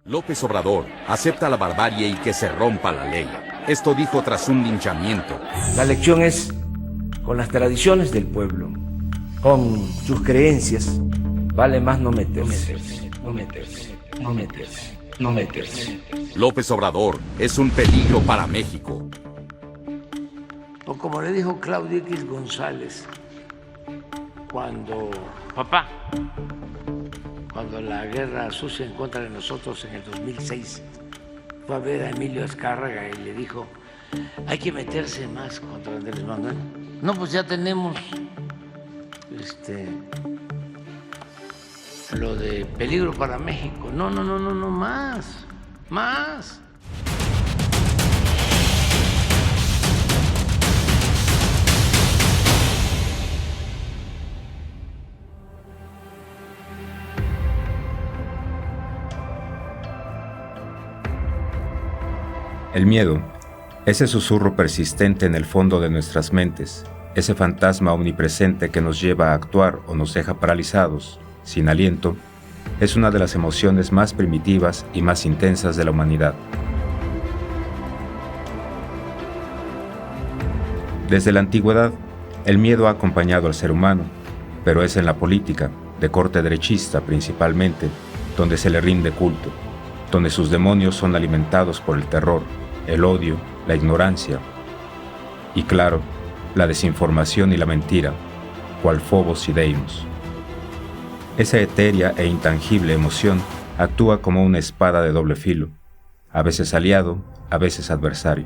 López Obrador acepta la barbarie y que se rompa la ley. Esto dijo tras un linchamiento. La lección es con las tradiciones del pueblo, con sus creencias. Vale más no meterse. No meterse. López Obrador es un peligro para México. O como le dijo Claudio X González, cuando la guerra sucia en contra de nosotros en el 2006, fue a ver a Emilio Azcárraga y le dijo, hay que meterse más contra Andrés Manuel. No, pues ya tenemos lo de peligro para México. No, más. El miedo, ese susurro persistente en el fondo de nuestras mentes, ese fantasma omnipresente que nos lleva a actuar o nos deja paralizados, sin aliento, es una de las emociones más primitivas y más intensas de la humanidad. Desde la antigüedad, el miedo ha acompañado al ser humano, pero es en la política, de corte derechista principalmente, donde se le rinde culto, donde sus demonios son alimentados por el terror, el odio, la ignorancia y, claro, la desinformación y la mentira, cual Phobos y Deimos. Esa etérea e intangible emoción actúa como una espada de doble filo, a veces aliado, a veces adversario.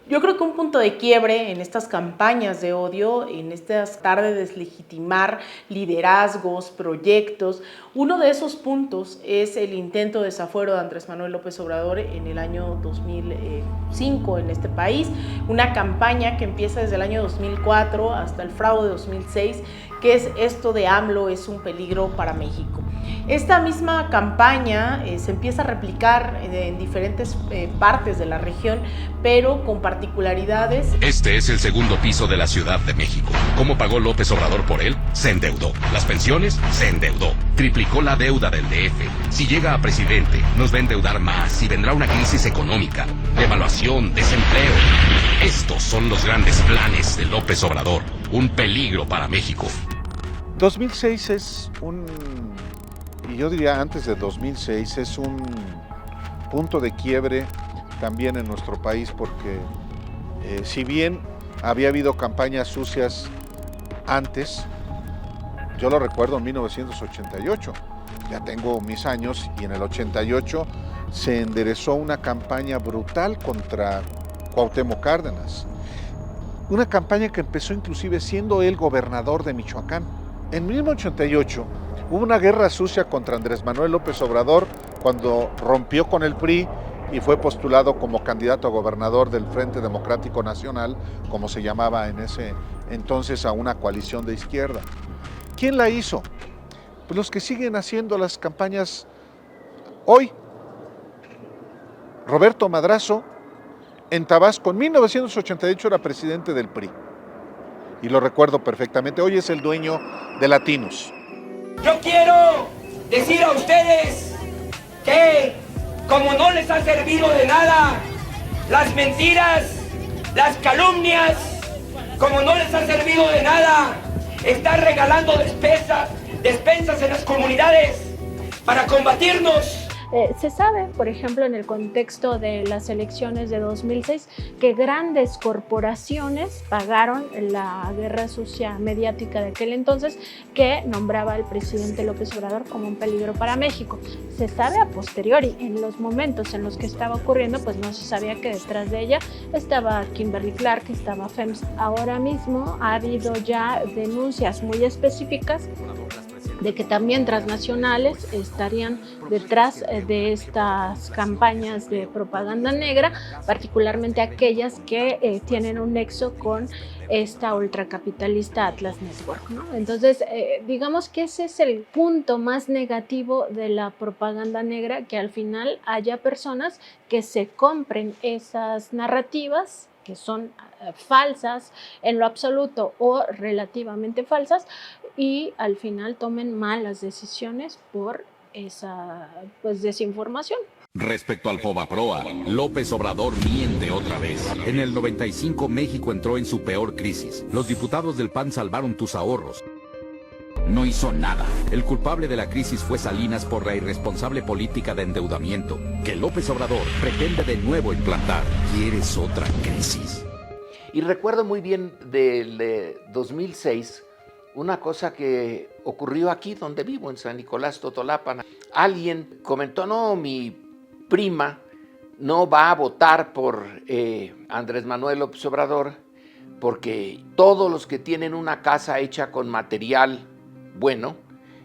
Yo creo que un punto de quiebre en estas campañas de odio, en estas tardes de deslegitimar liderazgos, proyectos, uno de esos puntos es el intento de desafuero de Andrés Manuel López Obrador en el año 2005 en este país, una campaña que empieza desde el año 2004 hasta el fraude de 2006, que es esto de AMLO es un peligro para México. Esta misma campaña se empieza a replicar en diferentes partes de la región, pero con particularidades. Este es el segundo piso de la Ciudad de México. ¿Cómo pagó López Obrador por él? Se endeudó. ¿Las pensiones? Se endeudó. Triplicó la deuda del DF. Si llega a presidente, nos va a endeudar más y vendrá una crisis económica, devaluación, desempleo. Estos son los grandes planes de López Obrador. Un peligro para México. 2006 es y yo diría antes de 2006, es un punto de quiebre también en nuestro país porque si bien había habido campañas sucias antes, yo lo recuerdo en 1988, ya tengo mis años y en el 88 se enderezó una campaña brutal contra Cuauhtémoc Cárdenas, una campaña que empezó inclusive siendo él gobernador de Michoacán. En 1988 hubo una guerra sucia contra Andrés Manuel López Obrador cuando rompió con el PRI y fue postulado como candidato a gobernador del Frente Democrático Nacional, como se llamaba en ese entonces a una coalición de izquierda. ¿Quién la hizo? Pues los que siguen haciendo las campañas hoy. Roberto Madrazo en Tabasco, en 1988 era presidente del PRI. Y lo recuerdo perfectamente, hoy es el dueño de Latinos. Yo quiero decir a ustedes que como no les ha servido de nada las mentiras, las calumnias, como no les ha servido de nada estar regalando despensas en las comunidades para combatirnos. Se sabe, por ejemplo, en el contexto de las elecciones de 2006, que grandes corporaciones pagaron la guerra sucia mediática de aquel entonces que nombraba al presidente López Obrador como un peligro para México. Se sabe a posteriori, en los momentos en los que estaba ocurriendo, pues no se sabía que detrás de ella estaba Kimberly Clark, estaba FEMS. Ahora mismo ha habido ya denuncias muy específicas de que también transnacionales estarían detrás de estas campañas de propaganda negra, particularmente aquellas que tienen un nexo con esta ultracapitalista Atlas Network, ¿no? Entonces, digamos que ese es el punto más negativo de la propaganda negra, que al final haya personas que se compren esas narrativas que son falsas en lo absoluto o relativamente falsas y al final tomen malas decisiones por esa desinformación. Respecto al Fobaproa, López Obrador miente otra vez. En el 95 México entró en su peor crisis. Los diputados del PAN salvaron tus ahorros. No hizo nada. El culpable de la crisis fue Salinas por la irresponsable política de endeudamiento que López Obrador pretende de nuevo implantar. ¿Quieres otra crisis? Y recuerdo muy bien del 2006 una cosa que ocurrió aquí donde vivo, en San Nicolás Totolapan. Alguien comentó, no, mi prima no va a votar por Andrés Manuel López Obrador porque todos los que tienen una casa hecha con material bueno,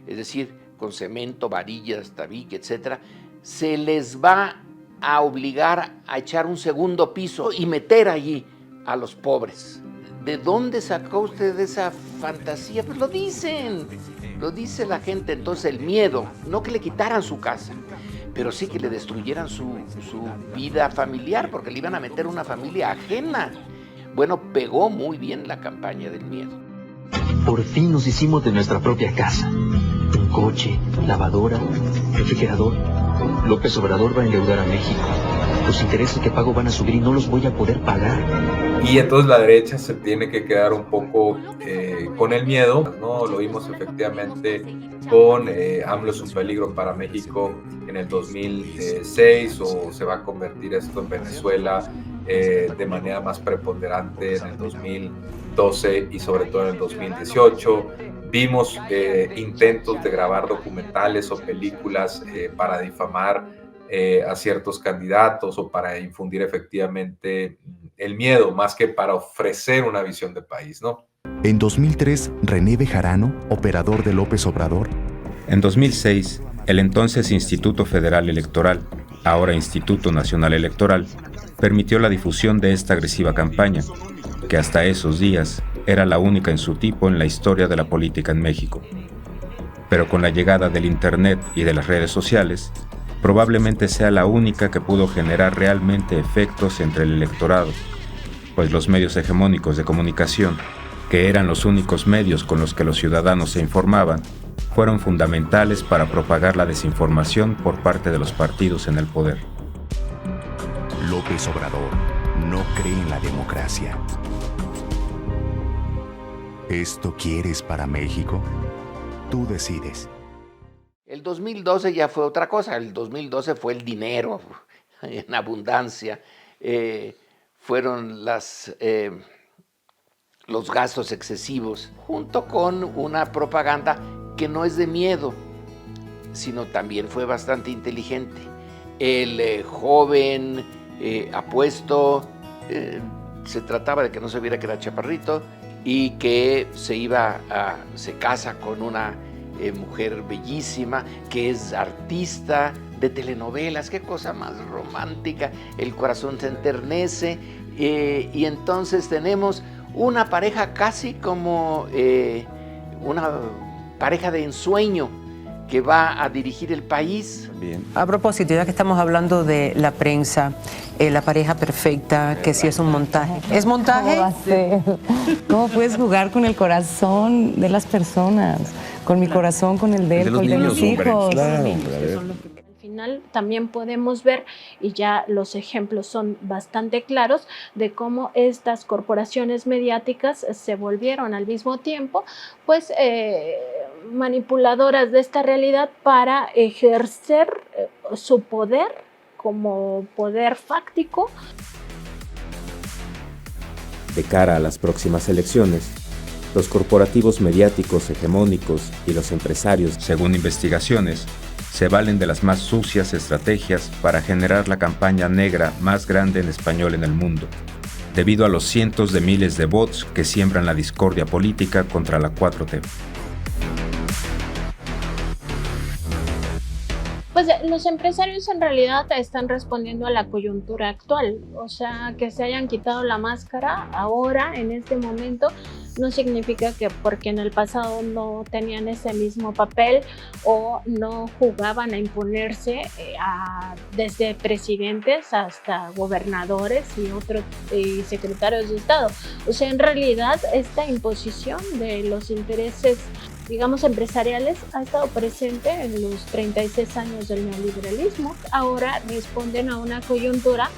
es decir, con cemento, varillas, tabique, etcétera, se les va a obligar a echar un segundo piso y meter allí a los pobres. ¿De dónde sacó usted esa fantasía? Pues lo dice la gente. Entonces el miedo, no que le quitaran su casa, pero sí que le destruyeran su vida familiar, porque le iban a meter una familia ajena. Bueno, pegó muy bien la campaña del miedo. Por fin nos hicimos de nuestra propia casa. Un coche, lavadora, refrigerador. López Obrador va a endeudar a México. Los intereses que pago van a subir y no los voy a poder pagar. Y entonces la derecha se tiene que quedar un poco con el miedo, ¿no? Lo vimos efectivamente con AMLO es un peligro para México en el 2006, o se va a convertir esto en Venezuela de manera más preponderante en el 2012 y sobre todo en el 2018. Vimos intentos de grabar documentales o películas para difamar a ciertos candidatos o para infundir efectivamente el miedo, más que para ofrecer una visión de país, ¿no? En 2003, René Bejarano, operador de López Obrador. En 2006, el entonces Instituto Federal Electoral, ahora Instituto Nacional Electoral, permitió la difusión de esta agresiva campaña, que hasta esos días era la única en su tipo en la historia de la política en México. Pero con la llegada del Internet y de las redes sociales, probablemente sea la única que pudo generar realmente efectos entre el electorado, pues los medios hegemónicos de comunicación, que eran los únicos medios con los que los ciudadanos se informaban, fueron fundamentales para propagar la desinformación por parte de los partidos en el poder. López Obrador no cree en la democracia. ¿Esto quieres para México? Tú decides. El 2012 ya fue otra cosa. El 2012 fue el dinero en abundancia. Fueron los gastos excesivos, junto con una propaganda que no es de miedo, sino también fue bastante inteligente. El joven apuesto, se trataba de que no se viera que era chaparrito y que se casa con una mujer bellísima, que es artista de telenovelas. Qué cosa más romántica, el corazón se enternece, y entonces tenemos una pareja casi como una pareja de ensueño que va a dirigir el país. Bien. A propósito, ya que estamos hablando de la prensa, la pareja perfecta, que si es un montaje. ¿Es montaje? ¿Cómo va a ser? ¿Cómo puedes jugar con el corazón de las personas? Con mi corazón, con el de él, con el de mis hijos. Claro, Al final también podemos ver, y ya los ejemplos son bastante claros, de cómo estas corporaciones mediáticas se volvieron al mismo tiempo pues manipuladoras de esta realidad para ejercer su poder como poder fáctico. De cara a las próximas elecciones, los corporativos mediáticos hegemónicos y los empresarios, según investigaciones, se valen de las más sucias estrategias para generar la campaña negra más grande en español en el mundo, debido a los cientos de miles de bots que siembran la discordia política contra la 4T. Pues los empresarios en realidad están respondiendo a la coyuntura actual, o sea, que se hayan quitado la máscara ahora, en este momento, no significa que porque en el pasado no tenían ese mismo papel o no jugaban a imponerse desde presidentes hasta gobernadores y secretarios de Estado. O sea, en realidad esta imposición de los intereses digamos, empresariales, ha estado presente en los 36 años del neoliberalismo. Ahora responden a una coyuntura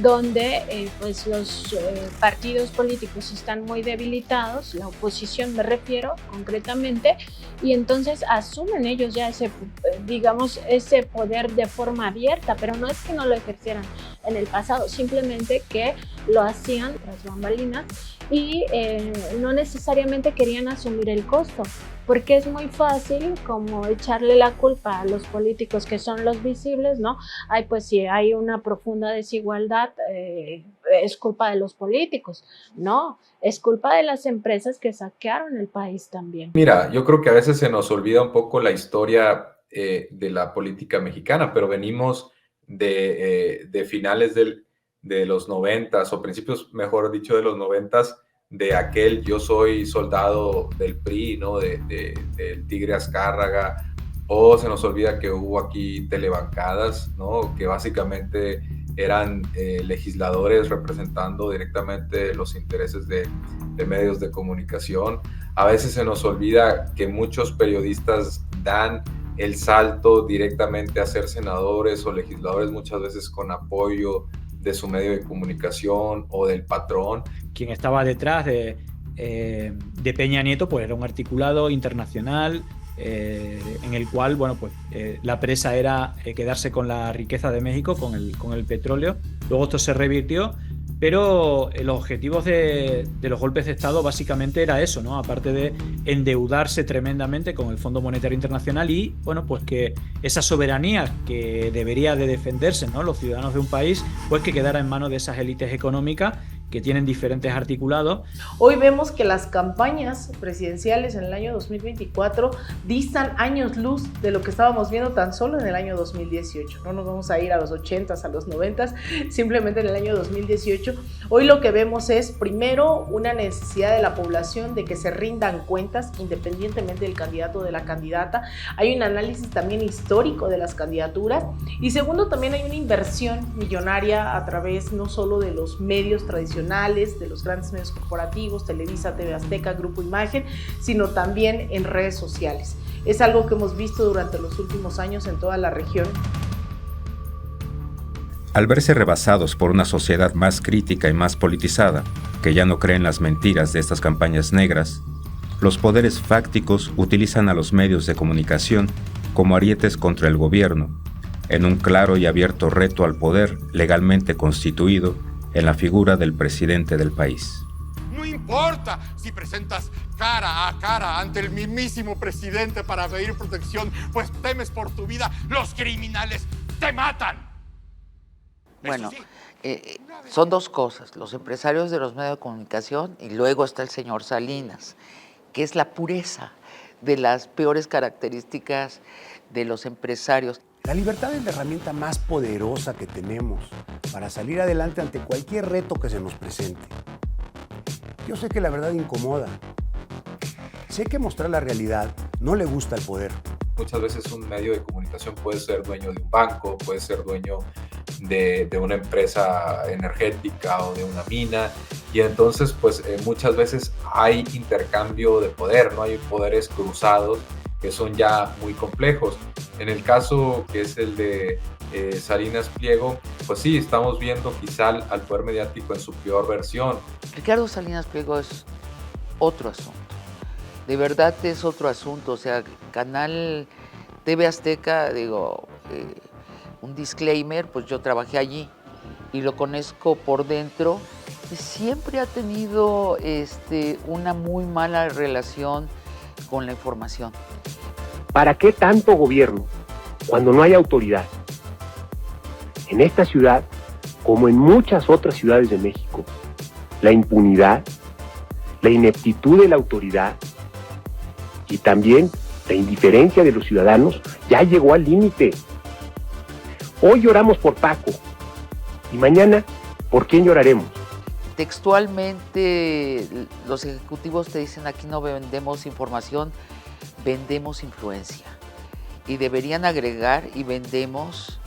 donde pues los partidos políticos están muy debilitados, la oposición me refiero concretamente, y entonces asumen ellos ya ese, digamos, ese poder de forma abierta, pero no es que no lo ejercieran en el pasado, simplemente que lo hacían tras bambalinas y no necesariamente querían asumir el costo, porque es muy fácil como echarle la culpa a los políticos que son los visibles, ¿no? Ay, pues si hay una profunda desigualdad, es culpa de los políticos. No, es culpa de las empresas que saquearon el país también. Mira, yo creo que a veces se nos olvida un poco la historia de la política mexicana, pero venimos de finales de los 90s o principios, mejor dicho, de los 90s, de aquel yo soy soldado del PRI, ¿no? Del Tigre Azcárraga, o se nos olvida que hubo aquí telebancadas, ¿no? Que básicamente eran legisladores representando directamente los intereses de medios de comunicación. A veces se nos olvida que muchos periodistas dan el salto directamente a ser senadores o legisladores, muchas veces con apoyo de su medio de comunicación o del patrón. Quien estaba detrás de Peña Nieto pues era un articulado internacional en el cual bueno, pues, la presa era quedarse con la riqueza de México, con el petróleo. Luego esto se revirtió, pero los objetivos de los golpes de Estado básicamente era eso, ¿no? Aparte de endeudarse tremendamente con el Fondo Monetario Internacional y bueno, pues que esa soberanía que debería de defenderse, ¿no? Los ciudadanos de un país, pues que quedara en manos de esas élites económicas que tienen diferentes articulados. Hoy vemos que las campañas presidenciales en el año 2024 distan años luz de lo que estábamos viendo tan solo en el año 2018. No nos vamos a ir a los 80s, a los 90s, simplemente en el año 2018. Hoy lo que vemos es, primero, una necesidad de la población de que se rindan cuentas independientemente del candidato o de la candidata. Hay un análisis también histórico de las candidaturas. Y segundo, también hay una inversión millonaria a través no solo de los medios tradicionales, de los grandes medios corporativos, Televisa, TV Azteca, Grupo Imagen, sino también en redes sociales. Es algo que hemos visto durante los últimos años en toda la región. Al verse rebasados por una sociedad más crítica y más politizada, que ya no cree en las mentiras de estas campañas negras, los poderes fácticos utilizan a los medios de comunicación como arietes contra el gobierno, en un claro y abierto reto al poder legalmente constituido en la figura del presidente del país. No importa si presentas cara a cara ante el mismísimo presidente para pedir protección, pues temes por tu vida, los criminales te matan. Bueno, son dos cosas, los empresarios de los medios de comunicación y luego está el señor Salinas, que es la pureza de las peores características de los empresarios. La libertad es la herramienta más poderosa que tenemos para salir adelante ante cualquier reto que se nos presente. Yo sé que la verdad incomoda. Sé que mostrar la realidad no le gusta al poder. Muchas veces un medio de comunicación puede ser dueño de un banco, puede ser dueño de una empresa energética o de una mina, y entonces pues muchas veces hay intercambio de poder, ¿no? Hay poderes cruzados que son ya muy complejos. En el caso que es el de Salinas Pliego, pues sí, estamos viendo quizá al poder mediático en su peor versión. Ricardo Salinas Pliego es otro asunto, de verdad es otro asunto, o sea, Canal TV Azteca, digo, un disclaimer, pues yo trabajé allí y lo conozco por dentro, siempre ha tenido una muy mala relación con la información. ¿Para qué tanto gobierno cuando no hay autoridad? En esta ciudad, como en muchas otras ciudades de México, la impunidad, la ineptitud de la autoridad y también la indiferencia de los ciudadanos ya llegó al límite. Hoy lloramos por Paco y mañana, ¿por quién lloraremos? Textualmente, los ejecutivos te dicen aquí no vendemos información, vendemos influencia. Y deberían agregar y vendemos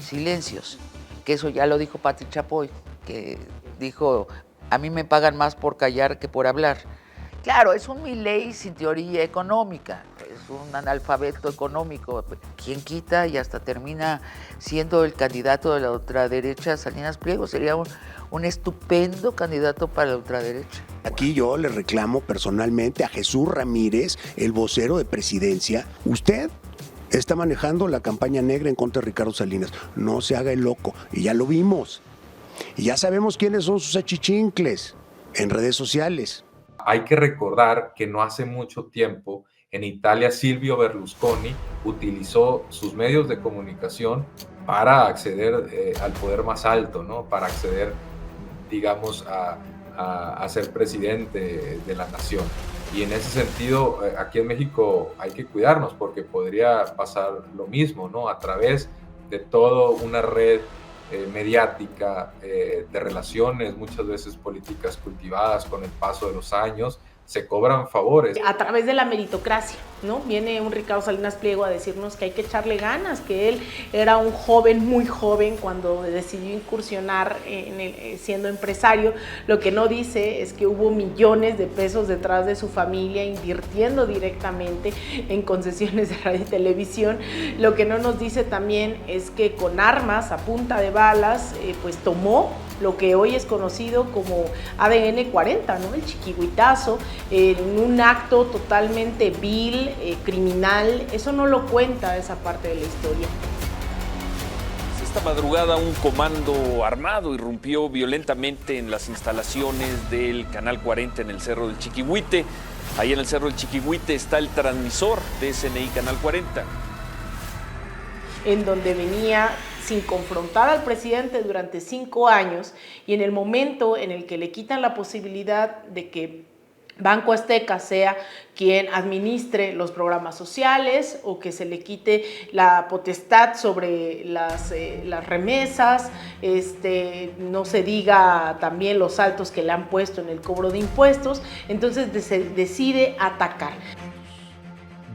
silencios, que eso ya lo dijo Pati Chapoy, que dijo, a mí me pagan más por callar que por hablar. Claro, es un Milei sin teoría económica, es un analfabeto económico. ¿Quién quita y hasta termina siendo el candidato de la ultraderecha? Salinas Pliego sería un estupendo candidato para la ultraderecha. Aquí yo le reclamo personalmente a Jesús Ramírez, el vocero de Presidencia. Usted está manejando la campaña negra en contra de Ricardo Salinas. No se haga el loco, y ya lo vimos. Y ya sabemos quiénes son sus achichincles en redes sociales. Hay que recordar que no hace mucho tiempo en Italia Silvio Berlusconi utilizó sus medios de comunicación para acceder al poder más alto, ¿no? Para acceder, digamos, a ser presidente de la nación. Y en ese sentido, aquí en México hay que cuidarnos porque podría pasar lo mismo, ¿no? A través de toda una red mediática, de relaciones, muchas veces políticas cultivadas con el paso de los años, se cobran favores. A través de la meritocracia, ¿no? Viene un Ricardo Salinas Pliego a decirnos que hay que echarle ganas, que él era un joven, muy joven, cuando decidió incursionar siendo empresario. Lo que no dice es que hubo millones de pesos detrás de su familia invirtiendo directamente en concesiones de radio y televisión. Lo que no nos dice también es que con armas a punta de balas, pues tomó lo que hoy es conocido como ADN 40, ¿no? El chiquihuitazo, en un acto totalmente vil, criminal. Eso no lo cuenta esa parte de la historia. Esta madrugada un comando armado irrumpió violentamente en las instalaciones del Canal 40 en el Cerro del Chiquihuite. Ahí en el Cerro del Chiquihuite está el transmisor de SNI Canal 40. En donde venía sin confrontar al presidente durante 5 años, y en el momento en el que le quitan la posibilidad de que Banco Azteca sea quien administre los programas sociales, o que se le quite la potestad sobre las remesas, no se diga también los saltos que le han puesto en el cobro de impuestos, entonces decide atacar.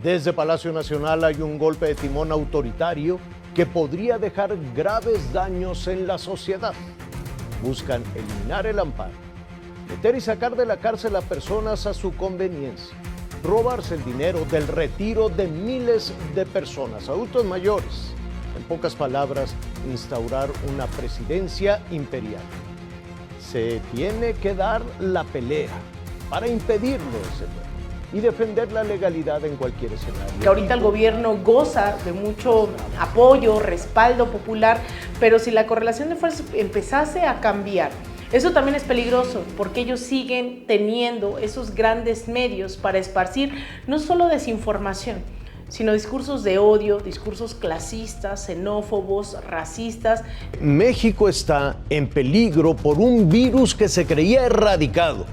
Desde Palacio Nacional hay un golpe de timón autoritario que podría dejar graves daños en la sociedad. Buscan eliminar el amparo, meter y sacar de la cárcel a personas a su conveniencia, robarse el dinero del retiro de miles de personas, adultos mayores. En pocas palabras, instaurar una presidencia imperial. Se tiene que dar la pelea para impedirlo, y defender la legalidad en cualquier escenario. Que ahorita el gobierno goza de mucho apoyo, respaldo popular, pero si la correlación de fuerzas empezase a cambiar, eso también es peligroso, porque ellos siguen teniendo esos grandes medios para esparcir no solo desinformación, sino discursos de odio, discursos clasistas, xenófobos, racistas. México está en peligro por un virus que se creía erradicado,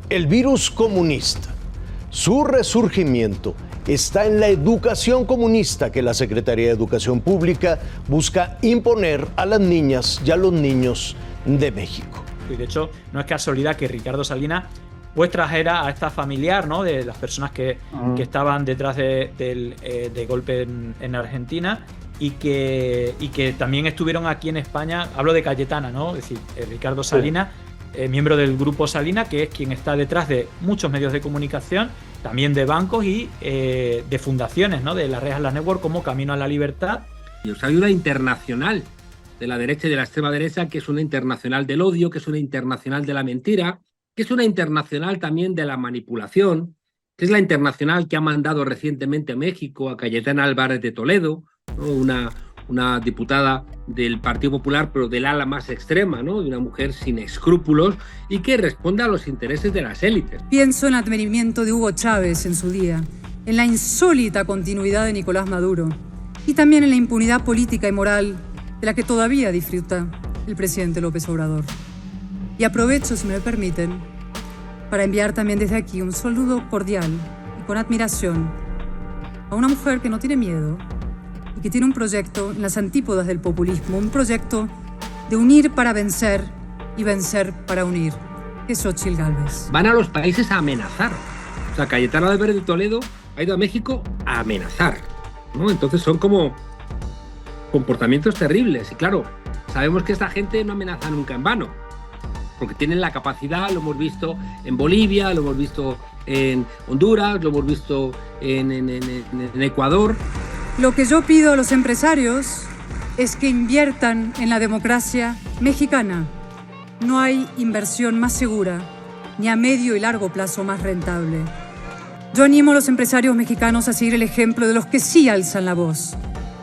el virus comunista. Su resurgimiento está en la educación comunista que la Secretaría de Educación Pública busca imponer a las niñas y a los niños de México. Y de hecho, no es casualidad que Ricardo Salinas pues trajera a esta familiar, ¿no?, de las personas que estaban detrás del golpe en Argentina, y que también estuvieron aquí en España. Hablo de Cayetana, ¿no? Es decir, Ricardo Salinas, miembro del grupo Salinas, que es quien está detrás de muchos medios de comunicación, también de bancos y de fundaciones, ¿no?, de la Red Atlas Network, como Camino a la Libertad. O sea, hay una internacional de la derecha y de la extrema derecha, que es una internacional del odio, que es una internacional de la mentira, que es una internacional también de la manipulación, que es la internacional que ha mandado recientemente a México a Cayetana Álvarez de Toledo, ¿no?, una diputada del Partido Popular, pero del ala más extrema, ¿no?, de una mujer sin escrúpulos y que responde a los intereses de las élites. Pienso en el advenimiento de Hugo Chávez en su día, en la insólita continuidad de Nicolás Maduro y también en la impunidad política y moral de la que todavía disfruta el presidente López Obrador. Y aprovecho, si me permiten, para enviar también desde aquí un saludo cordial y con admiración a una mujer que no tiene miedo y que tiene un proyecto en las antípodas del populismo, un proyecto de unir para vencer y vencer para unir, que es Xóchitl Gálvez. Van a los países a amenazar. O sea, Cayetana Álvarez de Toledo ha ido a México a amenazar, ¿no? Entonces son como comportamientos terribles. Y claro, sabemos que esta gente no amenaza nunca en vano, porque tienen la capacidad, lo hemos visto en Bolivia, lo hemos visto en Honduras, lo hemos visto en Ecuador. Lo que yo pido a los empresarios es que inviertan en la democracia mexicana. No hay inversión más segura, ni a medio y largo plazo más rentable. Yo animo a los empresarios mexicanos a seguir el ejemplo de los que sí alzan la voz,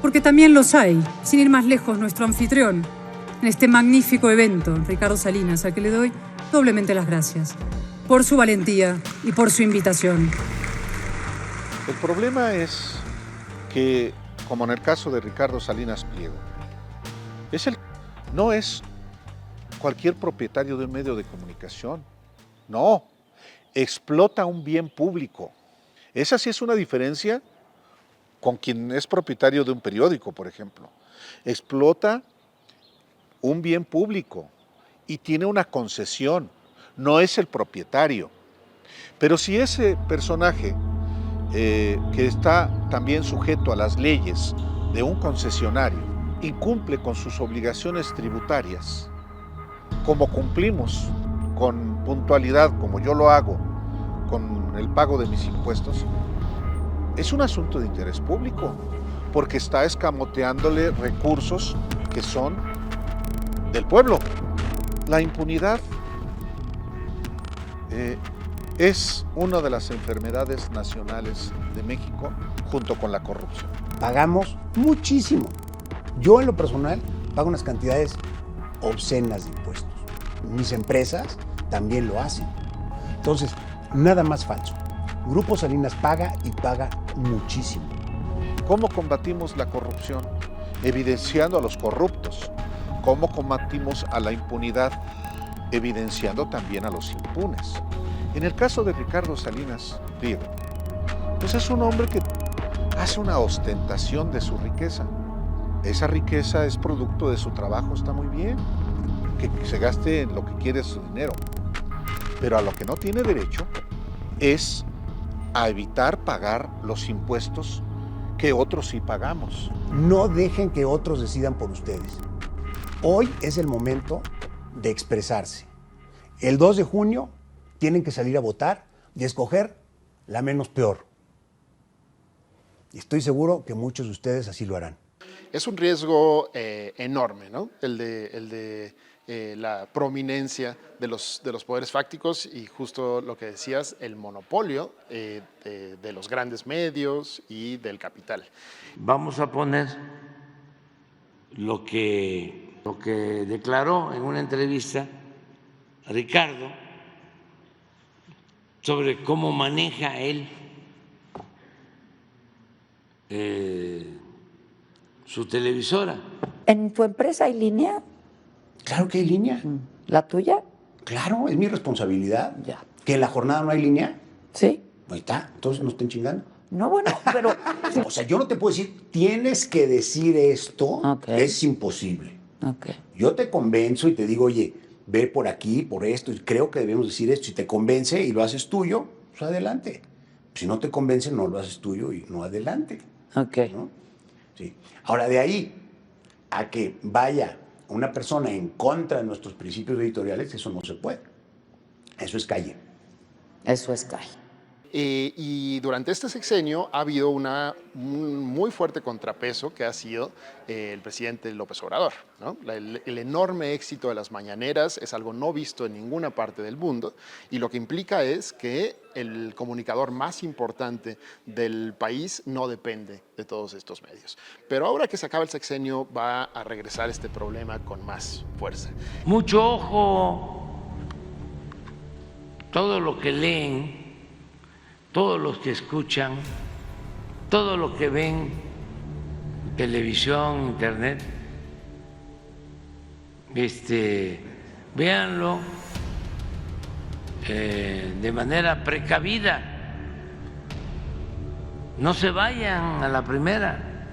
porque también los hay. Sin ir más lejos, nuestro anfitrión en este magnífico evento, Ricardo Salinas, al que le doy doblemente las gracias por su valentía y por su invitación. El problema es que, como en el caso de Ricardo Salinas Pliego, no es cualquier propietario de un medio de comunicación, no, explota un bien público. Esa sí es una diferencia con quien es propietario de un periódico, por ejemplo. Explota un bien público y tiene una concesión, no es el propietario. Pero si ese personaje que está también sujeto a las leyes de un concesionario incumple con sus obligaciones tributarias, como cumplimos con puntualidad, como yo lo hago, con el pago de mis impuestos, es un asunto de interés público, porque está escamoteándole recursos que son del pueblo. La impunidad es una de las enfermedades nacionales de México, junto con la corrupción. Pagamos muchísimo. Yo en lo personal pago unas cantidades obscenas de impuestos. Mis empresas también lo hacen. Entonces, nada más falso. Grupo Salinas paga y paga muchísimo. ¿Cómo combatimos la corrupción? Evidenciando a los corruptos. ¿Cómo combatimos a la impunidad? Evidenciando también a los impunes. En el caso de Ricardo Salinas Pliego, pues es un hombre que hace una ostentación de su riqueza. Esa riqueza es producto de su trabajo, está muy bien, que se gaste en lo que quiere su dinero. Pero a lo que no tiene derecho es a evitar pagar los impuestos que otros sí pagamos. No dejen que otros decidan por ustedes. Hoy es el momento de expresarse. El 2 de junio tienen que salir a votar y escoger la menos peor. Y estoy seguro que muchos de ustedes así lo harán. Es un riesgo enorme, ¿no? El de la prominencia de los poderes fácticos y justo lo que decías, el monopolio de los grandes medios y del capital. Vamos a poner lo que declaró en una entrevista Ricardo sobre cómo maneja él su televisora. ¿En tu empresa hay línea? Claro que hay línea. ¿La tuya? Claro, es mi responsabilidad. Ya. ¿Que en la jornada no hay línea? Sí. Ahí está, entonces no estén chingando. No, bueno, pero... O sea, yo no te puedo decir, tienes que decir esto, es imposible. Okay. Yo te convenzo y te digo, oye, ve por aquí, por esto, y creo que debemos decir esto. Si te convence y lo haces tuyo, pues adelante. Si no te convence, no lo haces tuyo y no adelante. Ok. ¿No? Sí. Ahora, de ahí a que vaya una persona en contra de nuestros principios editoriales, eso no se puede. Eso es calle. Eso es calle. Y durante este sexenio ha habido un muy fuerte contrapeso que ha sido el presidente López Obrador, ¿no? El enorme éxito de las mañaneras es algo no visto en ninguna parte del mundo y lo que implica es que el comunicador más importante del país no depende de todos estos medios. Pero ahora que se acaba el sexenio va a regresar este problema con más fuerza. Mucho ojo, todo lo que leen, todos los que escuchan, todo lo que ven, televisión, internet, véanlo de manera precavida. No se vayan a la primera.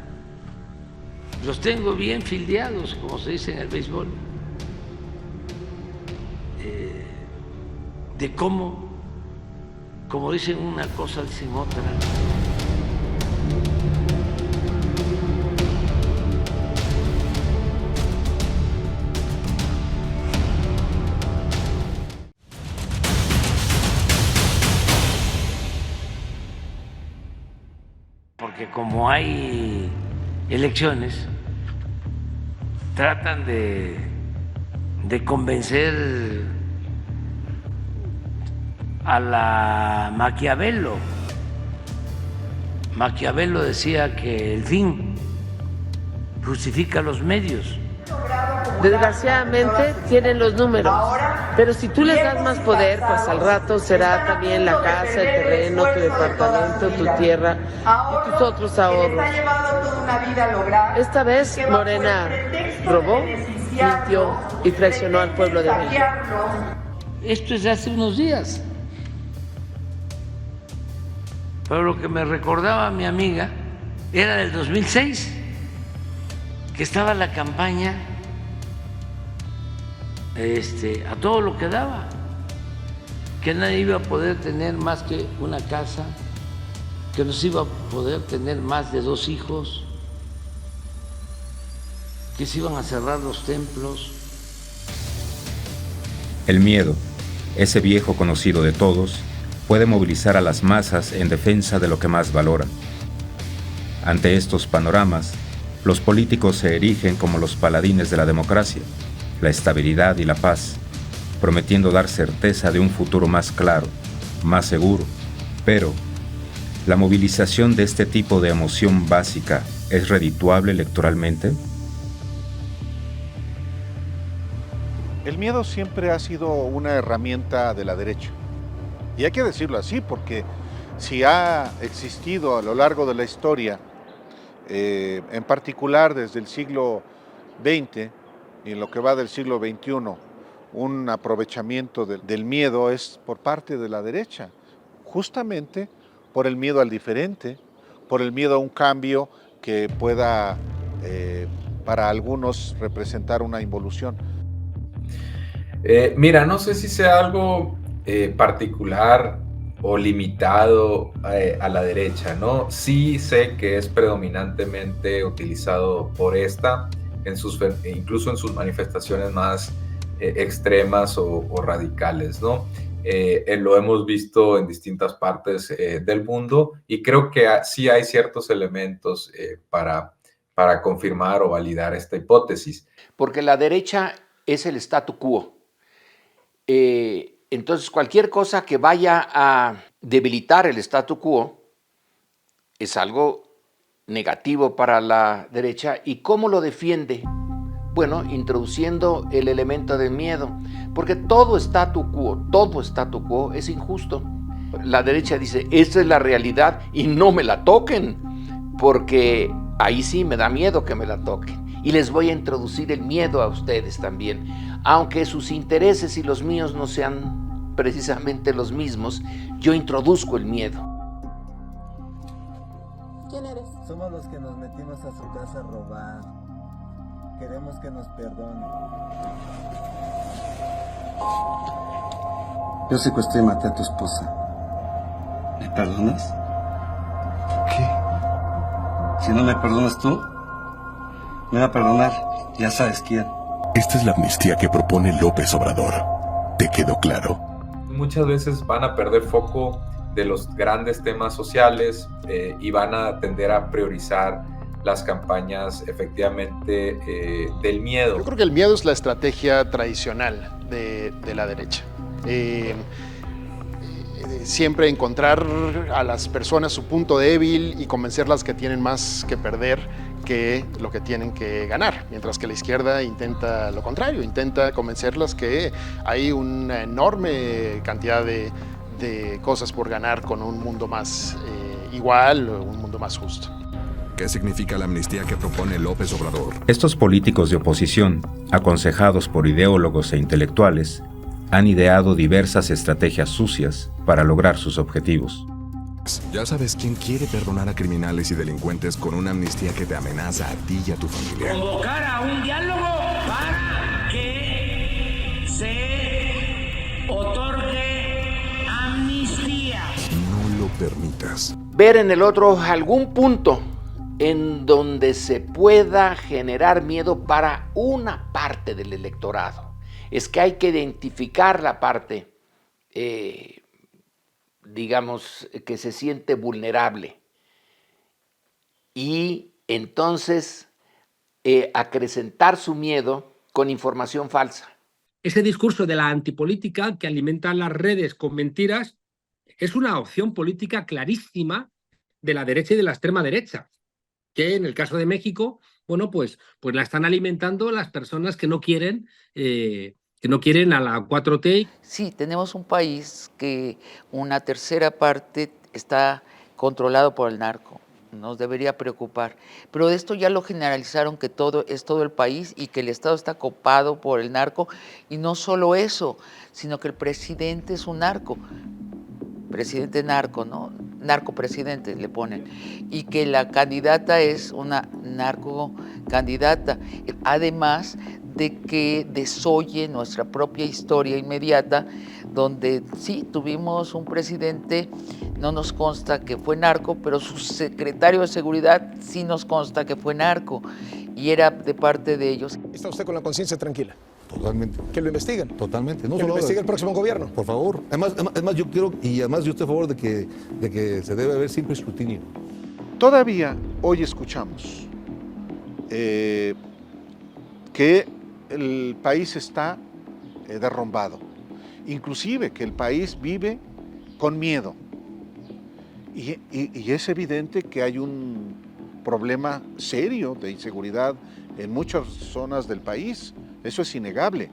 Los tengo bien fildeados, como se dice en el béisbol, de cómo, como dicen una cosa, dicen otra. que como hay elecciones, tratan de convencer a la Maquiavelo. Maquiavelo decía que el fin justifica los medios. Desgraciadamente tienen los números, pero si tú les das más poder, pues al rato será también la casa, el terreno, tu departamento, tu tierra y tus otros ahorros. Esta vez Morena robó, mintió y traicionó al pueblo de México. Esto es de hace unos días. Pero lo que me recordaba mi amiga era del 2006, que estaba la campaña a todo lo que daba, que nadie iba a poder tener más que una casa, que no se iba a poder tener más de 2 hijos, que se iban a cerrar los templos. El miedo, ese viejo conocido de todos, puede movilizar a las masas en defensa de lo que más valoran. Ante estos panoramas, los políticos se erigen como los paladines de la democracia, la estabilidad y la paz, prometiendo dar certeza de un futuro más claro, más seguro. Pero, ¿la movilización de este tipo de emoción básica es redituable electoralmente? El miedo siempre ha sido una herramienta de la derecha. Y hay que decirlo así, porque si ha existido a lo largo de la historia, en particular desde el siglo XX y en lo que va del siglo XXI, un aprovechamiento del miedo es por parte de la derecha, justamente por el miedo al diferente, por el miedo a un cambio que pueda, para algunos, representar una involución. Mira, no sé si sea algo particular o limitado a la derecha, ¿no? Sí sé que es predominantemente utilizado por esta, incluso en sus manifestaciones más extremas o radicales, ¿no? Lo hemos visto en distintas partes del mundo y creo que sí hay ciertos elementos para confirmar o validar esta hipótesis. Porque la derecha es el statu quo. Entonces, cualquier cosa que vaya a debilitar el statu quo es algo negativo para la derecha. ¿Y cómo lo defiende? Bueno, introduciendo el elemento del miedo, porque todo statu quo es injusto. La derecha dice, esta es la realidad y no me la toquen, porque ahí sí me da miedo que me la toquen. Y les voy a introducir el miedo a ustedes también. Aunque sus intereses y los míos no sean precisamente los mismos, yo introduzco el miedo. ¿Quién eres? Somos los que nos metimos a su casa a robar. Queremos que nos perdone. Yo secuestré y maté a tu esposa. ¿Me perdonas? ¿Qué? Si no me perdonas tú, me va a perdonar, ya sabes quién. Esta es la amnistía que propone López Obrador. ¿Te quedó claro? Muchas veces van a perder foco de los grandes temas sociales y van a tender a priorizar las campañas efectivamente del miedo. Yo creo que el miedo es la estrategia tradicional de la derecha. Siempre encontrar a las personas su punto débil y convencerlas que tienen más que perder que lo que tienen que ganar, mientras que la izquierda intenta lo contrario, intenta convencerlas que hay una enorme cantidad de cosas por ganar con un mundo más igual, un mundo más justo. ¿Qué significa la amnistía que propone López Obrador? Estos políticos de oposición, aconsejados por ideólogos e intelectuales, han ideado diversas estrategias sucias para lograr sus objetivos. Ya sabes quién quiere perdonar a criminales y delincuentes con una amnistía que te amenaza a ti y a tu familia. Convocar a un diálogo para que se otorgue amnistía. No lo permitas. Ver en el otro algún punto en donde se pueda generar miedo para una parte del electorado. Es que hay que identificar la parte, digamos, que se siente vulnerable y entonces acrecentar su miedo con información falsa. Ese discurso de la antipolítica que alimenta las redes con mentiras es una opción política clarísima de la derecha y de la extrema derecha, que en el caso de México, bueno, pues la están alimentando las personas que no quieren a la 4T. Sí, tenemos un país que una tercera parte está controlado por el narco. Nos debería preocupar. Pero esto ya lo generalizaron, que es todo el país y que el Estado está copado por el narco. Y no solo eso, sino que el presidente es un narco. Presidente narco, ¿no? Narcopresidente le ponen. Y que la candidata es una narcocandidata. Además de que desoye nuestra propia historia inmediata, donde sí tuvimos un presidente, no nos consta que fue narco, pero su secretario de seguridad sí nos consta que fue narco, y era de parte de ellos. ¿Está usted con la conciencia tranquila? Totalmente. ¿Que lo investiguen? Totalmente. No ¿Que lo investigue el próximo gobierno? Por favor. Además yo quiero, y además yo estoy a favor de que se debe haber siempre escrutinio. Todavía hoy escuchamos que el país está derrumbado, inclusive que el país vive con miedo. Y es evidente que hay un problema serio de inseguridad en muchas zonas del país. Eso es innegable.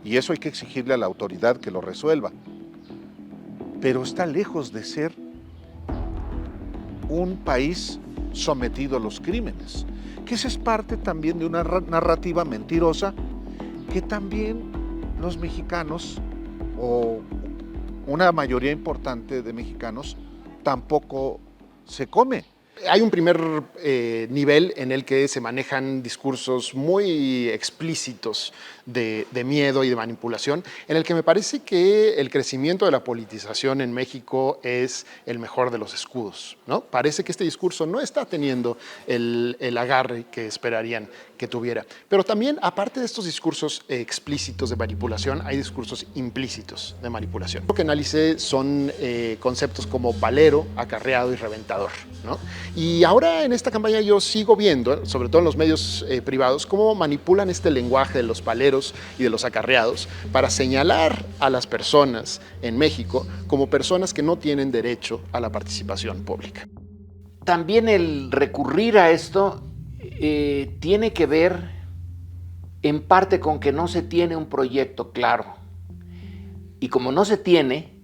Y eso hay que exigirle a la autoridad que lo resuelva. Pero está lejos de ser un país sometido a los crímenes. Que esa es parte también de una narrativa mentirosa que también los mexicanos, o una mayoría importante de mexicanos, tampoco se come. Hay un primer nivel en el que se manejan discursos muy explícitos de miedo y de manipulación, en el que me parece que el crecimiento de la politización en México es el mejor de los escudos, ¿no? Parece que este discurso no está teniendo el agarre que esperarían que tuviera. Pero también, aparte de estos discursos explícitos de manipulación, hay discursos implícitos de manipulación. Lo que analicé son conceptos como valero, acarreado y reventador, ¿no? Y ahora en esta campaña yo sigo viendo, sobre todo en los medios privados, cómo manipulan este lenguaje de los valeros y de los acarreados para señalar a las personas en México como personas que no tienen derecho a la participación pública. También el recurrir a esto tiene que ver en parte con que no se tiene un proyecto claro. Y como no se tiene,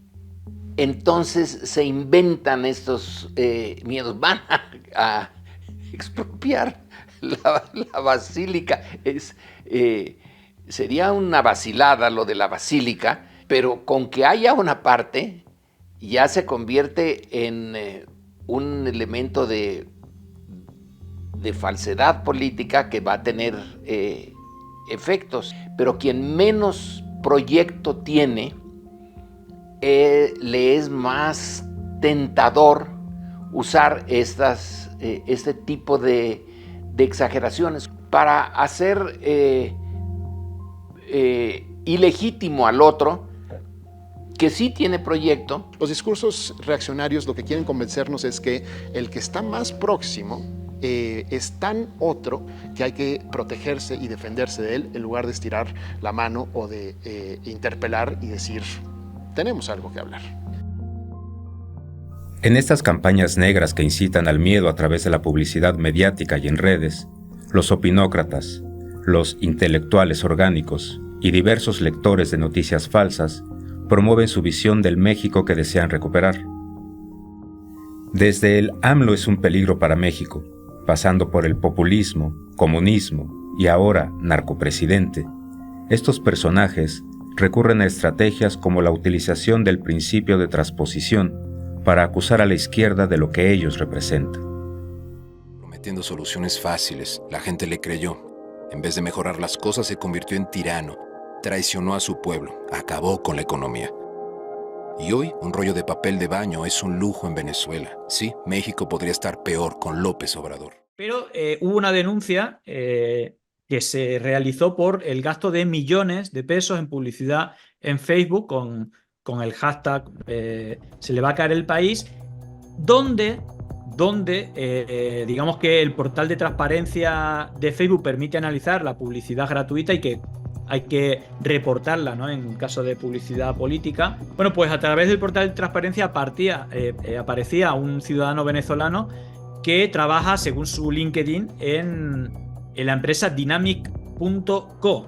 entonces se inventan estos miedos. Van a expropiar la basílica. Sería una vacilada lo de la basílica, pero con que haya una parte ya se convierte en un elemento de falsedad política que va a tener efectos. Pero quien menos proyecto tiene, le es más tentador usar este tipo de exageraciones para hacer ilegítimo al otro que sí tiene proyecto. Los discursos reaccionarios lo que quieren convencernos es que el que está más próximo es tan otro que hay que protegerse y defenderse de él en lugar de estirar la mano o de interpelar y decir, tenemos algo que hablar. En estas campañas negras que incitan al miedo a través de la publicidad mediática y en redes, los opinócratas, los intelectuales orgánicos y diversos lectores de noticias falsas promueven su visión del México que desean recuperar. Desde el AMLO es un peligro para México, pasando por el populismo, comunismo y ahora narcopresidente, estos personajes recurren a estrategias como la utilización del principio de transposición para acusar a la izquierda de lo que ellos representan. Prometiendo soluciones fáciles, la gente le creyó. En vez de mejorar las cosas, se convirtió en tirano. Traicionó a su pueblo, acabó con la economía. Y hoy, un rollo de papel de baño es un lujo en Venezuela. Sí, México podría estar peor con López Obrador. Pero hubo una denuncia que se realizó por el gasto de millones de pesos en publicidad en Facebook con el hashtag se le va a caer el país, donde donde digamos que el portal de transparencia de Facebook permite analizar la publicidad gratuita y que hay que reportarla, ¿no?, en caso de publicidad política. Bueno, pues a través del portal de transparencia aparecía un ciudadano venezolano que trabaja, según su LinkedIn, en la empresa Dynamic.co.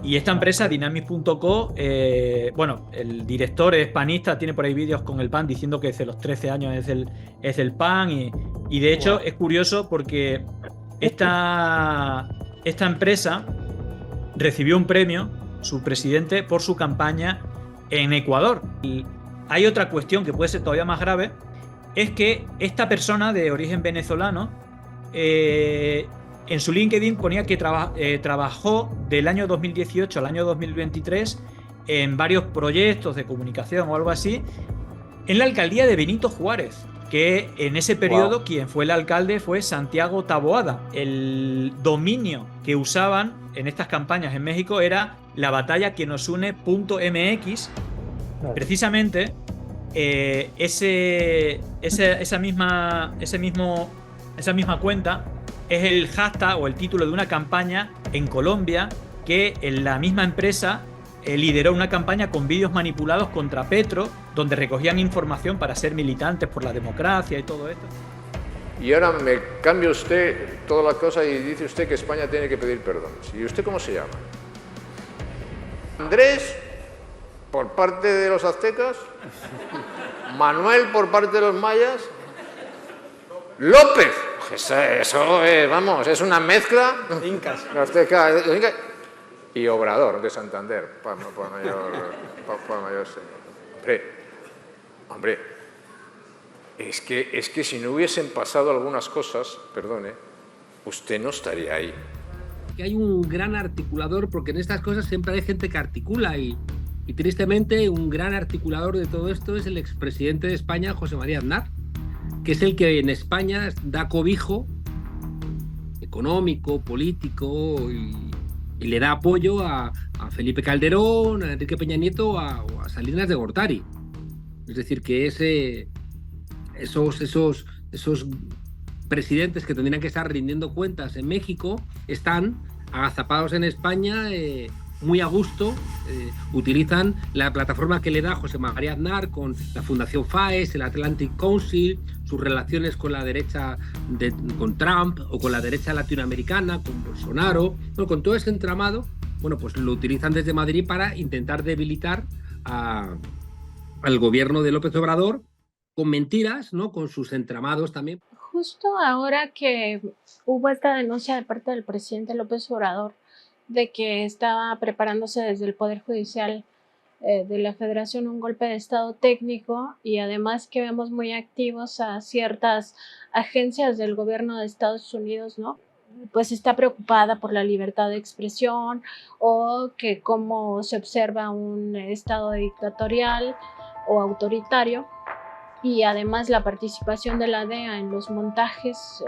Y esta empresa, Dynamic.co, bueno, el director es panista, tiene por ahí vídeos con el pan diciendo que desde los 13 años es el pan. Y de hecho es curioso porque esta empresa recibió un premio, su presidente, por su campaña en Ecuador. Y hay otra cuestión que puede ser todavía más grave, es que esta persona de origen venezolano en su LinkedIn ponía que trabajó del año 2018 al año 2023 en varios proyectos de comunicación o algo así en la alcaldía de Benito Juárez, que en ese periodo quien fue el alcalde fue Santiago Taboada. El dominio que usaban en estas campañas en México era labatallaqienosune.mx. Precisamente esa misma cuenta es el hashtag o el título de una campaña en Colombia que en la misma empresa lideró una campaña con vídeos manipulados contra Petro, donde recogían información para ser militantes por la democracia y todo esto. Y ahora me cambia usted toda la cosa y dice usted que España tiene que pedir perdón. ¿Y usted cómo se llama? Andrés, por parte de los aztecas. Manuel, por parte de los mayas. López. Eso es, vamos, es una mezcla. Incas. Azteca, y Obrador, de Santander, por mayor señor. Hombre, es que si no hubiesen pasado algunas cosas, perdone, usted no estaría ahí. Que hay un gran articulador, porque en estas cosas siempre hay gente que articula y tristemente un gran articulador de todo esto es el expresidente de España, José María Aznar, que es el que en España da cobijo económico, político y le da apoyo a Felipe Calderón, a Enrique Peña Nieto o a Salinas de Gortari. Es decir, que esos presidentes que tendrían que estar rindiendo cuentas en México están agazapados en España muy a gusto, utilizan la plataforma que le da José María Aznar con la Fundación FAES, el Atlantic Council, sus relaciones con la derecha con Trump o con la derecha latinoamericana, con Bolsonaro, bueno, con todo ese entramado, bueno, pues lo utilizan desde Madrid para intentar debilitar al gobierno de López Obrador con mentiras, ¿no?, con sus entramados también. Justo ahora que hubo esta denuncia de parte del presidente López Obrador de que estaba preparándose desde el Poder Judicial de la Federación un golpe de Estado técnico, y además que vemos muy activos a ciertas agencias del gobierno de Estados Unidos, ¿no?, pues está preocupada por la libertad de expresión o que cómo se observa un Estado dictatorial o autoritario. Y además la participación de la DEA en los montajes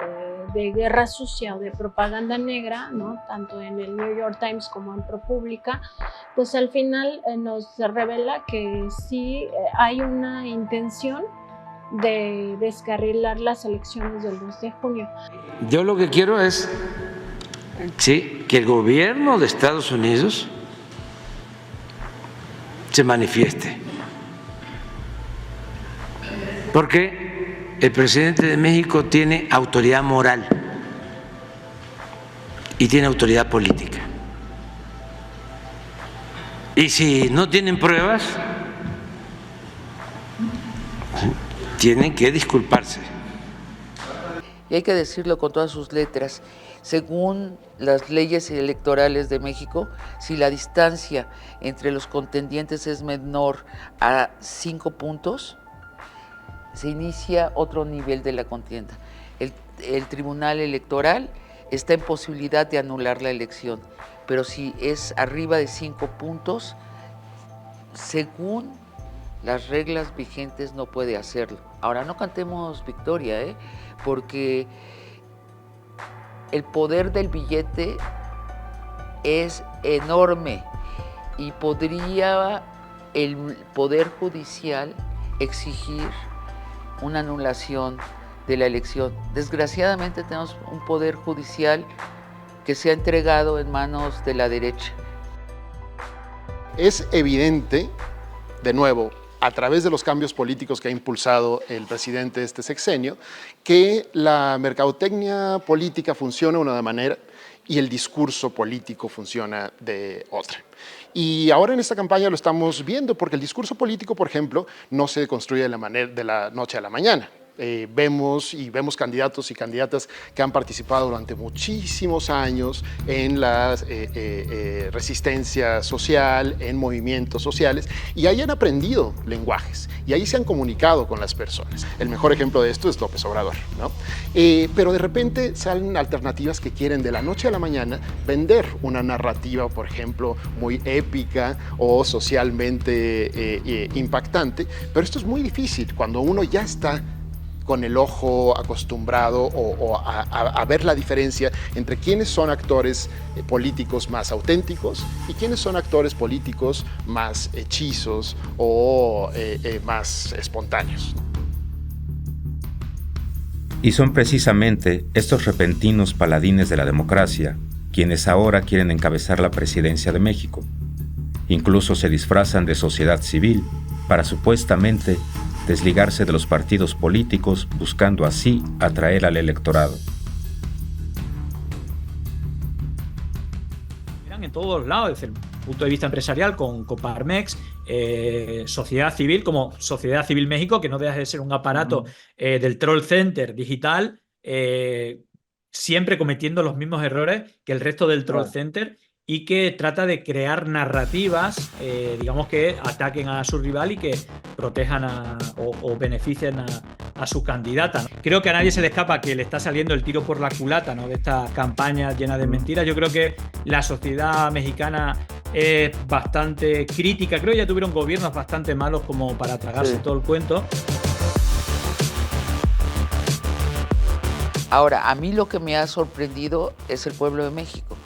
de guerra sucia o de propaganda negra, ¿no?, tanto en el New York Times como en ProPublica, pues al final nos revela que sí hay una intención de descarrilar las elecciones del 2 de junio. Yo lo que quiero es que el gobierno de Estados Unidos se manifieste. Porque el presidente de México tiene autoridad moral y tiene autoridad política. Y si no tienen pruebas, tienen que disculparse. Y hay que decirlo con todas sus letras. Según las leyes electorales de México, si la distancia entre los contendientes es menor a 5 puntos, se inicia otro nivel de la contienda. El Tribunal Electoral está en posibilidad de anular la elección, pero si es arriba de 5 puntos, según las reglas vigentes no puede hacerlo. Ahora no cantemos victoria, porque el poder del billete es enorme y podría el Poder Judicial exigir una anulación de la elección. Desgraciadamente tenemos un poder judicial que se ha entregado en manos de la derecha. Es evidente, de nuevo, a través de los cambios políticos que ha impulsado el presidente de este sexenio, que la mercadotecnia política funciona de una manera y el discurso político funciona de otra. Y ahora en esta campaña lo estamos viendo porque el discurso político, por ejemplo, no se construye de la noche a la mañana. Vemos candidatos y candidatas que han participado durante muchísimos años en la resistencia social, en movimientos sociales, y ahí han aprendido lenguajes, y ahí se han comunicado con las personas. El mejor ejemplo de esto es López Obrador, ¿no? Pero de repente salen alternativas que quieren de la noche a la mañana vender una narrativa, por ejemplo, muy épica o socialmente impactante, pero esto es muy difícil cuando uno ya está con el ojo acostumbrado a ver la diferencia entre quiénes son actores políticos más auténticos y quiénes son actores políticos más hechizos o más espontáneos. Y son precisamente estos repentinos paladines de la democracia quienes ahora quieren encabezar la presidencia de México. Incluso se disfrazan de sociedad civil para supuestamente desligarse de los partidos políticos, buscando así atraer al electorado. En todos lados, desde el punto de vista empresarial, con Coparmex, sociedad civil, como Sociedad Civil México, que no deja de ser un aparato del troll center digital, siempre cometiendo los mismos errores que el resto del troll center, y que trata de crear narrativas, digamos, que ataquen a su rival y que protejan o beneficien a su candidata, ¿no? Creo que a nadie se le escapa que le está saliendo el tiro por la culata, ¿no?, de esta campaña llena de mentiras. Yo creo que la sociedad mexicana es bastante crítica. Creo que ya tuvieron gobiernos bastante malos como para tragarse todo el cuento. Ahora, a mí lo que me ha sorprendido es el pueblo de México,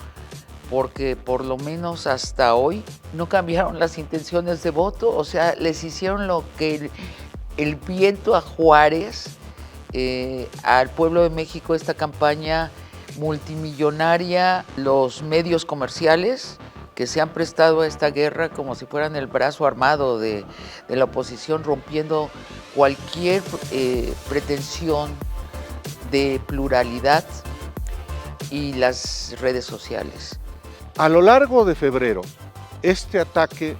porque por lo menos hasta hoy no cambiaron las intenciones de voto, o sea, les hicieron lo que el viento a Juárez, al pueblo de México, esta campaña multimillonaria, los medios comerciales que se han prestado a esta guerra como si fueran el brazo armado de la oposición, rompiendo cualquier pretensión de pluralidad, y las redes sociales. A lo largo de febrero, este ataque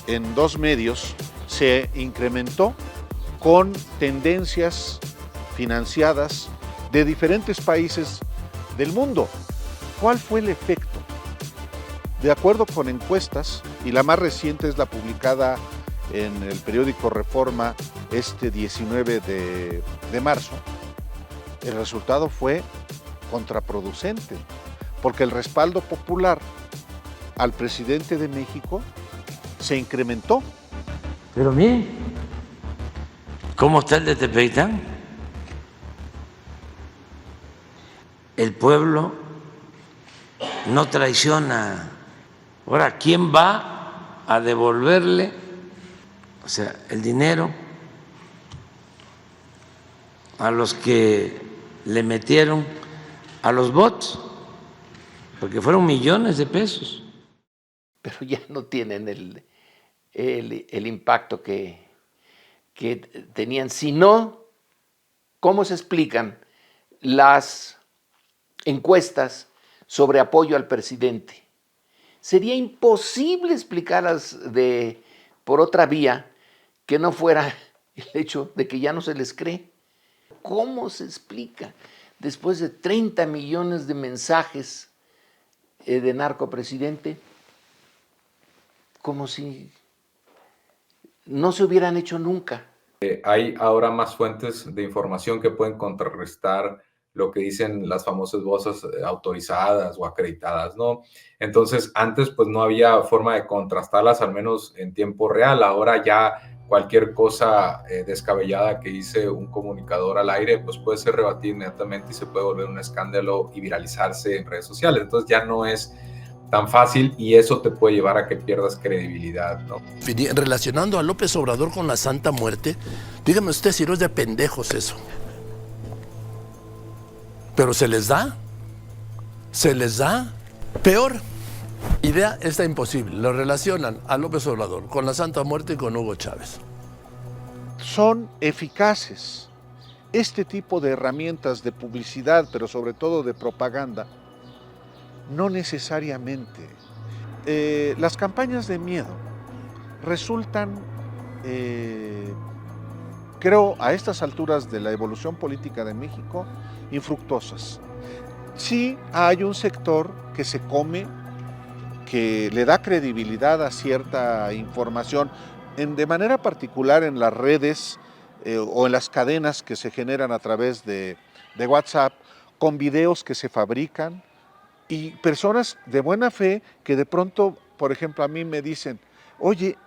en dos medios se incrementó con tendencias financiadas de diferentes países del mundo. ¿Cuál fue el efecto? De acuerdo con encuestas, y la más reciente es la publicada en el periódico Reforma este 19 de marzo, el resultado fue contraproducente, porque el respaldo popular al presidente de México se incrementó. Pero miren, ¿cómo está el de Tepeitán? El pueblo no traiciona. Ahora, ¿quién va a devolverle, o sea, el dinero a los que le metieron a los bots? Porque fueron millones de pesos. Pero ya no tienen el impacto que tenían. Si no, ¿cómo se explican las encuestas sobre apoyo al presidente? Sería imposible explicarlas por otra vía que no fuera el hecho de que ya no se les cree. ¿Cómo se explica después de 30 millones de mensajes de narcopresidente, como si no se hubieran hecho nunca? Hay ahora más fuentes de información que pueden contrarrestar lo que dicen las famosas voces autorizadas o acreditadas, ¿no? Entonces, antes pues no había forma de contrastarlas, al menos en tiempo real. Ahora ya cualquier cosa descabellada que dice un comunicador al aire, pues puede ser rebatida inmediatamente y se puede volver un escándalo y viralizarse en redes sociales. Entonces ya no es tan fácil y eso te puede llevar a que pierdas credibilidad, ¿no? Relacionando a López Obrador con la Santa Muerte, dígame usted si no es de pendejos eso. pero se les da. Peor idea está imposible. Lo relacionan a López Obrador con la Santa Muerte y con Hugo Chávez. Son eficaces. Este tipo de herramientas de publicidad, pero sobre todo de propaganda, no necesariamente. Las campañas de miedo resultan, creo, a estas alturas de la evolución política de México, infructuosas. Sí hay un sector que se come, que le da credibilidad a cierta información, de manera particular en las redes o en las cadenas que se generan a través de WhatsApp, con videos que se fabrican, y personas de buena fe que de pronto, por ejemplo, a mí me dicen, oye,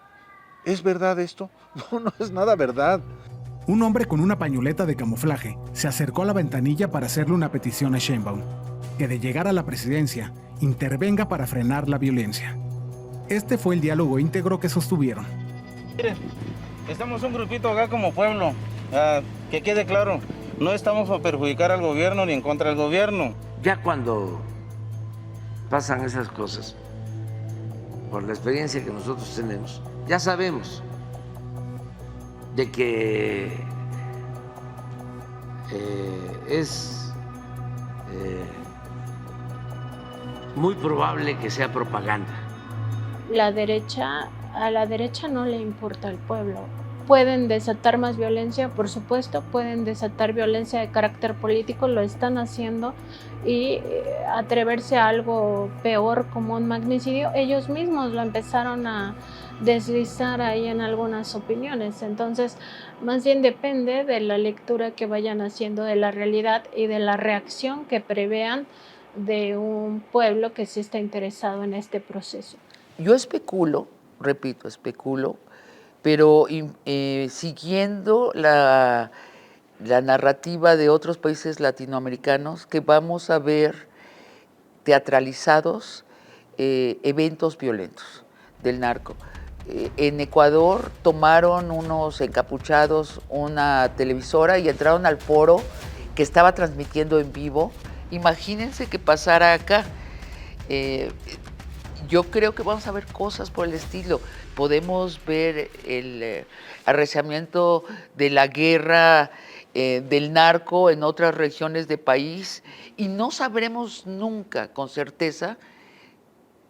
¿es verdad esto? No, no es nada verdad. Un hombre con una pañoleta de camuflaje se acercó a la ventanilla para hacerle una petición a Sheinbaum, que de llegar a la presidencia, intervenga para frenar la violencia. Este fue el diálogo íntegro que sostuvieron. Miren, estamos un grupito acá como pueblo, que quede claro, no estamos para perjudicar al gobierno ni en contra del gobierno. Ya cuando pasan esas cosas, por la experiencia que nosotros tenemos, ya sabemos de que es muy probable que sea propaganda. A la derecha no le importa el pueblo. Pueden desatar más violencia, por supuesto, pueden desatar violencia de carácter político, lo están haciendo, y atreverse a algo peor como un magnicidio, ellos mismos lo empezaron a deslizar ahí en algunas opiniones. Entonces, más bien depende de la lectura que vayan haciendo de la realidad y de la reacción que prevean de un pueblo que sí está interesado en este proceso. Yo especulo, pero siguiendo la narrativa de otros países latinoamericanos, que vamos a ver teatralizados eventos violentos del narco. En Ecuador tomaron unos encapuchados una televisora y entraron al foro que estaba transmitiendo en vivo. Imagínense que pasara acá. Yo creo que vamos a ver cosas por el estilo. Podemos ver el arreciamiento de la guerra del narco en otras regiones del país, y no sabremos nunca con certeza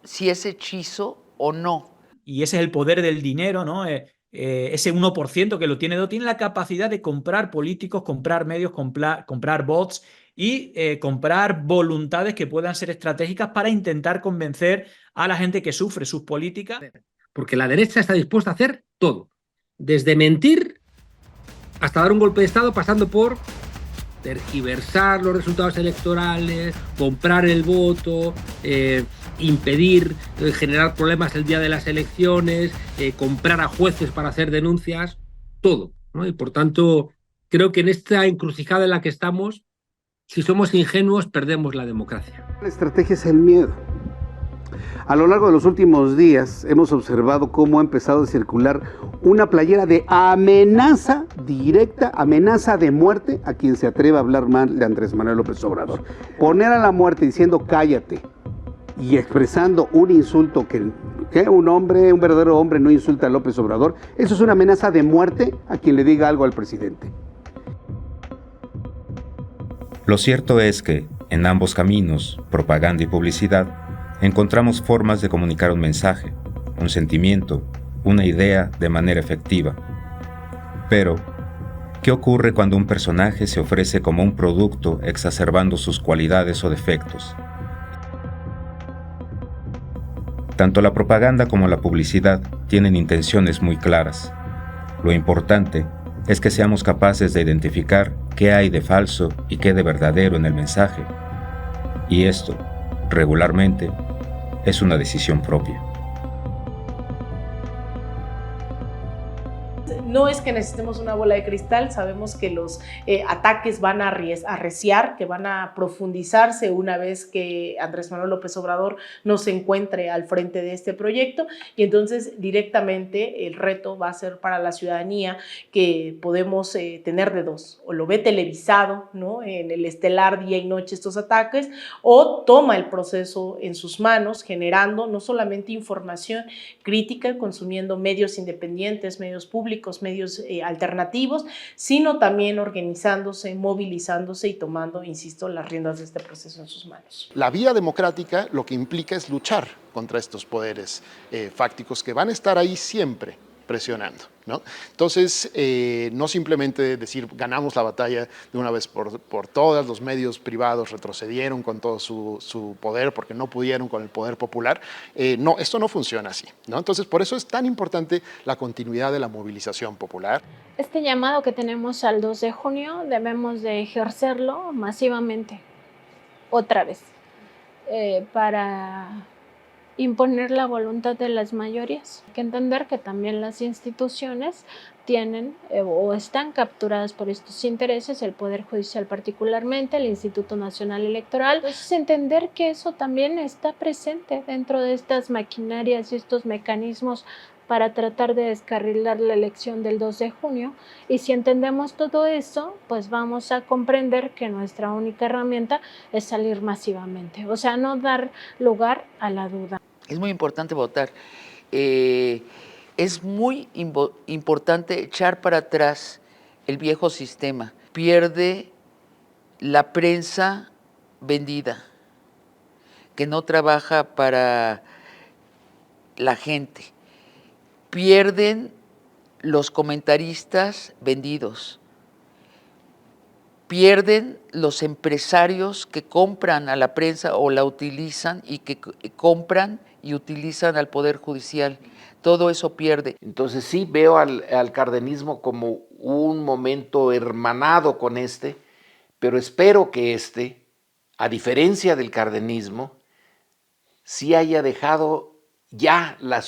si es hechizo o no. Y ese es el poder del dinero, ¿no? Ese 1% que lo tiene la capacidad de comprar políticos, comprar medios, comprar bots y comprar voluntades que puedan ser estratégicas para intentar convencer a la gente que sufre sus políticas. Porque la derecha está dispuesta a hacer todo, desde mentir hasta dar un golpe de Estado, pasando por tergiversar los resultados electorales, comprar el voto, impedir, generar problemas el día de las elecciones, comprar a jueces para hacer denuncias, todo, ¿no? Y por tanto, creo que en esta encrucijada en la que estamos, si somos ingenuos, perdemos la democracia. La estrategia es el miedo. A lo largo de los últimos días hemos observado cómo ha empezado a circular una playera de amenaza directa, amenaza de muerte a quien se atreva a hablar mal de Andrés Manuel López Obrador. Poner a la muerte diciendo cállate y expresando un insulto que un verdadero hombre no insulta a López Obrador, eso es una amenaza de muerte a quien le diga algo al presidente. Lo cierto es que, en ambos caminos, propaganda y publicidad, encontramos formas de comunicar un mensaje, un sentimiento, una idea de manera efectiva. Pero, ¿qué ocurre cuando un personaje se ofrece como un producto exacerbando sus cualidades o defectos? Tanto la propaganda como la publicidad tienen intenciones muy claras. Lo importante es que seamos capaces de identificar qué hay de falso y qué de verdadero en el mensaje. Y esto, regularmente, es una decisión propia. no es que necesitemos una bola de cristal, sabemos que los ataques van a arreciar, que van a profundizarse una vez que Andrés Manuel López Obrador no se encuentre al frente de este proyecto, y entonces directamente el reto va a ser para la ciudadanía que podemos tener de dos: o lo ve televisado, ¿no?, en el estelar día y noche estos ataques, o toma el proceso en sus manos, generando no solamente información crítica, consumiendo medios independientes, medios públicos, medios alternativos, sino también organizándose, movilizándose y tomando, insisto, las riendas de este proceso en sus manos. La vía democrática lo que implica es luchar contra estos poderes fácticos que van a estar ahí siempre presionando, ¿no? Entonces, no simplemente decir ganamos la batalla de una vez por todas, los medios privados retrocedieron con todo su poder porque no pudieron con el poder popular. No, esto no funciona así, ¿no? Entonces, por eso es tan importante la continuidad de la movilización popular. Este llamado que tenemos al 2 de junio debemos de ejercerlo masivamente, otra vez, para imponer la voluntad de las mayorías. Hay que entender que también las instituciones tienen o están capturadas por estos intereses, el Poder Judicial particularmente, el Instituto Nacional Electoral. Entonces, entender que eso también está presente dentro de estas maquinarias y estos mecanismos para tratar de descarrilar la elección del 2 de junio. Y si entendemos todo eso, pues vamos a comprender que nuestra única herramienta es salir masivamente, o sea, no dar lugar a la duda. Es muy importante votar. Es muy importante echar para atrás el viejo sistema. Pierde la prensa vendida, que no trabaja para la gente. Pierden los comentaristas vendidos. Pierden los empresarios que compran a la prensa o la utilizan y que compran y utilizan al Poder Judicial. Todo eso pierde. Entonces sí veo al cardenismo como un momento hermanado con pero espero que a diferencia del cardenismo, sí haya dejado ya los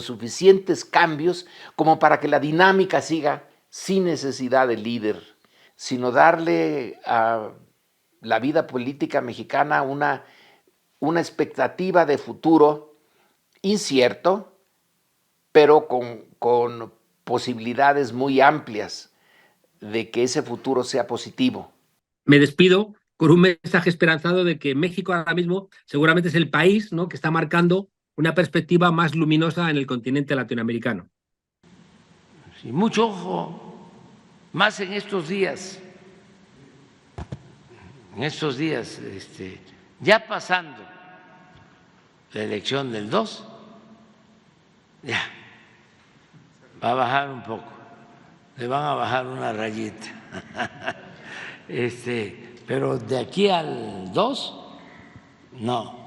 suficientes cambios como para que la dinámica siga sin necesidad de líder, sino darle a la vida política mexicana una expectativa de futuro incierto, pero con posibilidades muy amplias de que ese futuro sea positivo. Me despido con un mensaje esperanzado de que México ahora mismo seguramente es el país, ¿no?, que está marcando una perspectiva más luminosa en el continente latinoamericano. Sí, mucho ojo, más en estos días. Ya pasando la elección del 2, ya va a bajar un poco, le van a bajar una rayita. Pero de aquí al 2, no.